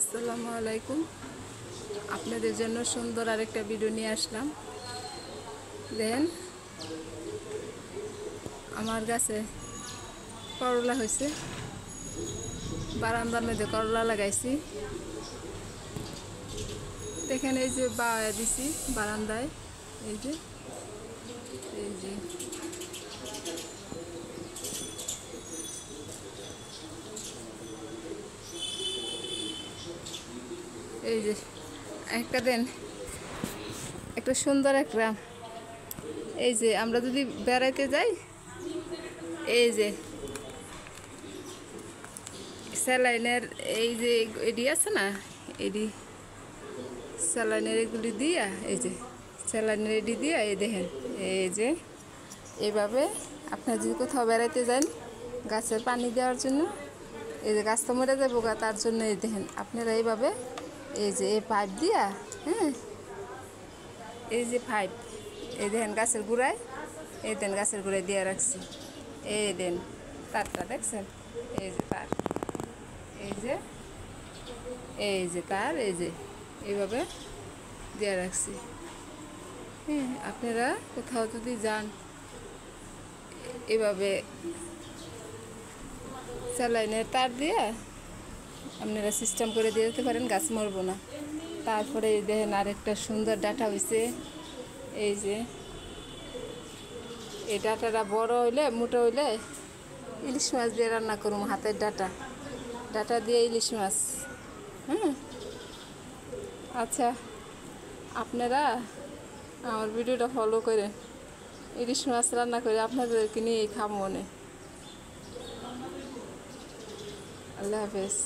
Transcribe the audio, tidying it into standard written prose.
আসসালামু আলাইকুম। আপনাদের জন্য সুন্দর আরেকটা ভিডিও নিয়ে আসলাম। দেন আমার গাছে করলা হয়েছে, বারান্দার মধ্যে করলা লাগাইছি। দেখেন এই যে বায়া দিছি বারান্দায়, এই যে এই যে এই যে একটা দেন একটা সুন্দর একটা, এই যে আমরা যদি বেড়াইতে যাই, এই যে স্যালাইনের এই যে এডি আছে না, এডি স্যালাইনের এগুলি দিয়া, এই যে স্যালাইনের এডি দিয়া, এই দেখেন এই যে এইভাবে আপনার যদি কোথাও বেড়াইতে যান গাছের পানি দেওয়ার জন্য, এই যে গাছ তো মরে যাবো গা, তার জন্য এই দেখেন আপনারা এইভাবে এই যে এই পাইপ দিয়া, হ্যাঁ এই যে পাইপ, এই দেখেন গাছের গোড়ায়, এই দেন গাছের গোড়ায় দিয়ে রাখছি। এই দেন তারটা দেখছেন, এই যে তার, এই যে এই যে তার, এই যে এইভাবে দিয়ে রাখছি। হ্যাঁ, আপনারা কোথাও যদি যান এভাবে স্যালাইনের তার দিয়ে আপনারা সিস্টেম করে দিয়ে দিতে পারেন, গাছ মরবো না। তারপরে এই দেখেন আরেকটা সুন্দর ডাঁটা হয়েছে, এই যে এই ডাঁটাটা বড় হইলে মোটা হইলে ইলিশ মাছ দিয়ে রান্না করুন, হাতের ডাঁটা, ডাঁটা দিয়ে ইলিশ মাছ। হ্যাঁ, আচ্ছা আপনারা আমার ভিডিওটা ফলো করে ইলিশ মাছ রান্না করে আপনাদেরকে নিয়ে খাবো মনে। আল্লাহ হাফেজ।